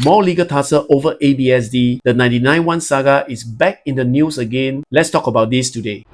More legal tussle over ABSD. The 99-1 saga is back in the news again. Let's talk about this today.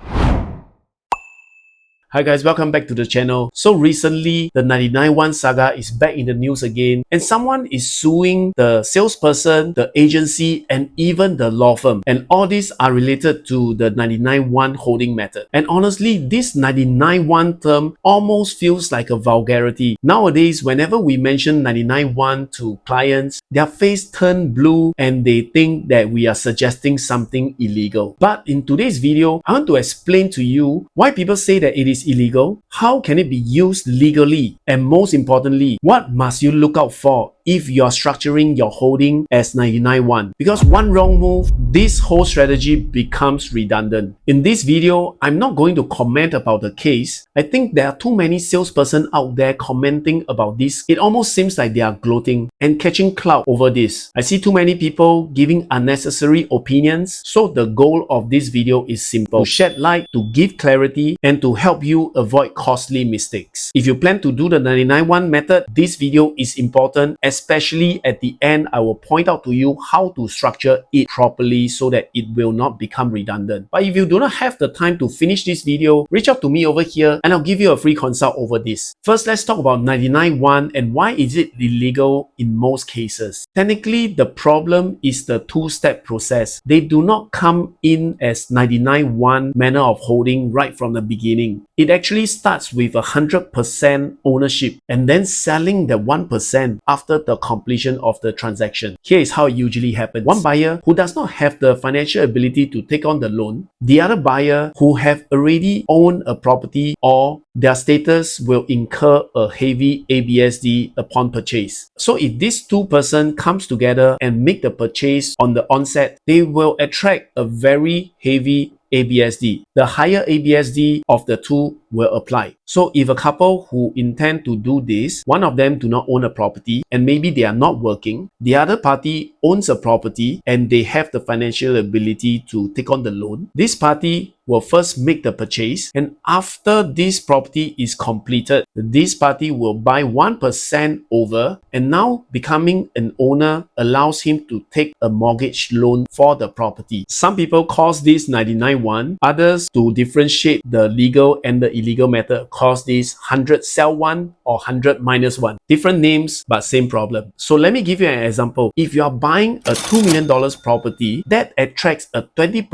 Hi guys, welcome back to the channel. So recently, the 99-1 saga is back in the news again, and someone is suing the salesperson, the agency, and even the law firm. And all these are related to the 99-1 holding method. And honestly, this 99-1 term almost feels like a vulgarity. Nowadays, whenever we mention 99-1 to clients, their face turn blue and they think that we are suggesting something illegal. But in today's video, I want to explain to you why people say that it is illegal, how can it be used legally, and most importantly, what must you look out for if you're structuring your holding as 99-1. Because one wrong move, this whole strategy becomes redundant. In this video, I'm not going to comment about the case. I think there are too many salespersons out there commenting about this. It almost seems like they are gloating and catching clout over this. I see too many people giving unnecessary opinions. So the goal of this video is simple: to shed light, to give clarity, and to help you avoid costly mistakes. If you plan to do the 99-1 method, this video is important. Especially at the end, I will point out to you how to structure it properly so that it will not become redundant. But if you do not have the time to finish this video, reach out to me over here and I'll give you a free consult over this. First, let's talk about 99-1 and why is it illegal in most cases. Technically, the problem is the two-step process. They do not come in as 99-1 manner of holding right from the beginning. It actually starts with 100% ownership and then selling the 1% after the completion of the transaction. Here is how it usually happens. One buyer who does not have the financial ability to take on the loan, the other buyer who have already owned a property or their status will incur a heavy ABSD upon purchase. So if these two persons comes together and make the purchase on the onset, they will attract a very heavy ABSD. The higher ABSD of the two will apply. So if a couple who intend to do this, one of them do not own a property and maybe they are not working, the other party owns a property and they have the financial ability to take on the loan, this party will first make the purchase, and after this property is completed, this party will buy 1% over, and now becoming an owner allows him to take a mortgage loan for the property. Some people call this 99-1, others, to differentiate the legal and the illegal method, calls this 100 sell 1 or 100 minus 1. Different names but same problem. So let me give you an example. If you are buying a $2 million property that attracts a 20%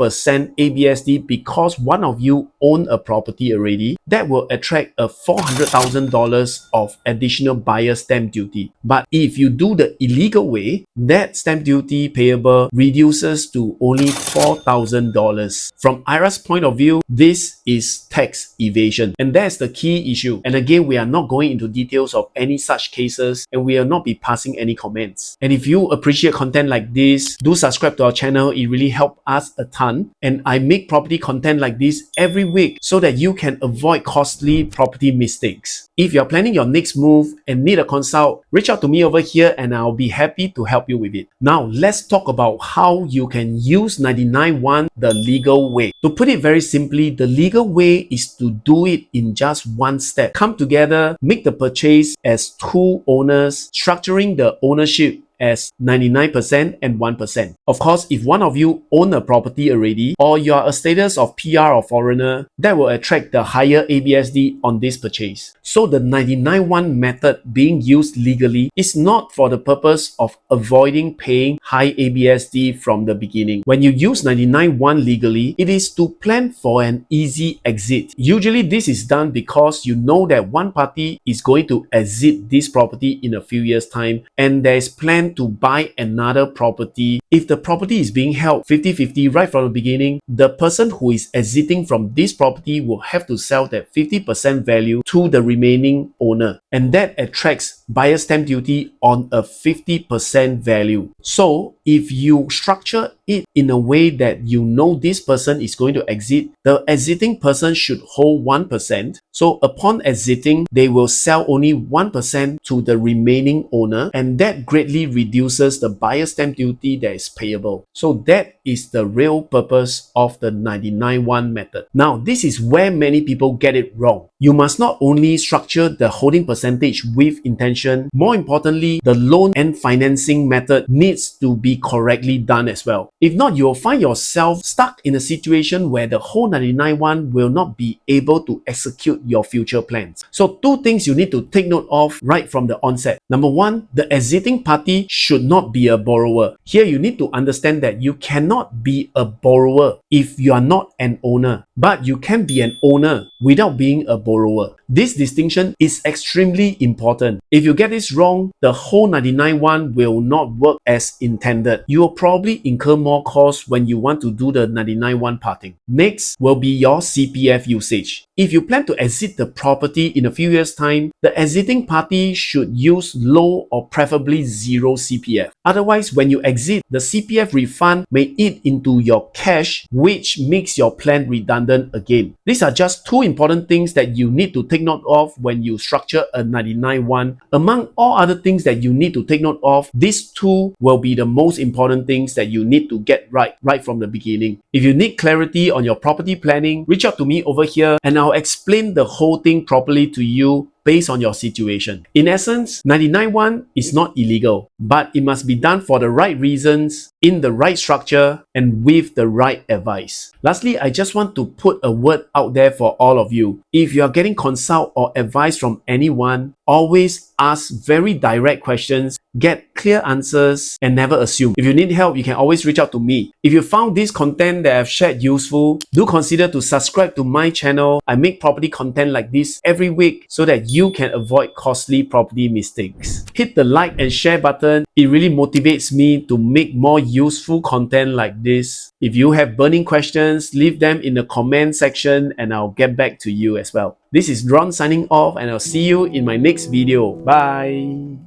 ABSD because one of you own a property already, that will attract a $400,000 of additional buyer stamp duty. But if you do the illegal way, that stamp duty payable reduces to only $4,000. From IRA's point of view, this is tax evasion, and that's the key issue. And again, we are not going into details of any such cases and we will not be passing any comments. And if you appreciate content like this, do subscribe to our channel. It really helps us a ton, and I make property content like this every week so that you can avoid costly property mistakes. If you're planning your next move and need a consult, reach out to me over here and I'll be happy to help you with it. Now, let's talk about how you can use 99-1 the legal way. To put it very simply, the legal way is to do it in just one step. Come together, make the purchase as two owners, structuring the ownership as 99% and 1%. Of course, if one of you own a property already or you are a status of PR or foreigner, that will attract the higher ABSD on this purchase. So the 99-1 method being used legally is not for the purpose of avoiding paying high ABSD from the beginning. When you use 99-1 legally, it is to plan for an easy exit. Usually this is done because you know that one party is going to exit this property in a few years' time and there is plan to buy another property. If the property is being held 50-50 right from the beginning, the person who is exiting from this property will have to sell that 50% value to the remaining owner, and that attracts buyer stamp duty on a 50% value. So if you structure it in a way that you know this person is going to exit, the exiting person should hold 1%. So upon exiting, they will sell only 1% to the remaining owner, and that greatly reduces the buyer stamp duty that is payable. So that is the real purpose of the 99-1 method. Now, this is where many people get it wrong. You must not only structure the holding percentage with intention, more importantly, the loan and financing method needs to be correctly done as well. If not, you'll find yourself stuck in a situation where the whole 99-1 will not be able to execute your future plans. So two things you need to take note of right from the onset. Number one, the exiting party should not be a borrower. Here you need to understand that you cannot be a borrower if you are not an owner, but you can be an owner without being a borrower. This distinction is extremely important. If you get this wrong, the whole 99-1 will not work as intended. You will probably incur more costs when you want to do the 99-1 parting. Next will be your CPF usage. If you plan to exit the property in a few years' time, the exiting party should use low or preferably zero CPF. Otherwise, when you exit, the CPF refund may eat into your cash, which makes your plan redundant again. These are just two important things that you need to take note of when you structure a 99-1. Among all other things that you need to take note of, these two will be the most important things that you need to get right from the beginning. If you need clarity on your property planning, reach out to me over here and I'll explain the whole thing properly to you based on your situation. In essence, 99-1 is not illegal, but it must be done for the right reasons, in the right structure, and with the right advice. Lastly, I just want to put a word out there for all of you. If you are getting consult or advice from anyone, always ask very direct questions, get clear answers, and never assume. If you need help, you can always reach out to me. If you found this content that I've shared useful, do consider to subscribe to my channel. I make property content like this every week so that you can avoid costly property mistakes. Hit the like and share button. It really motivates me to make more useful content like this. If you have burning questions, leave them in the comment section and I'll get back to you as well. This is Ron signing off and I'll see you in my next video. Bye.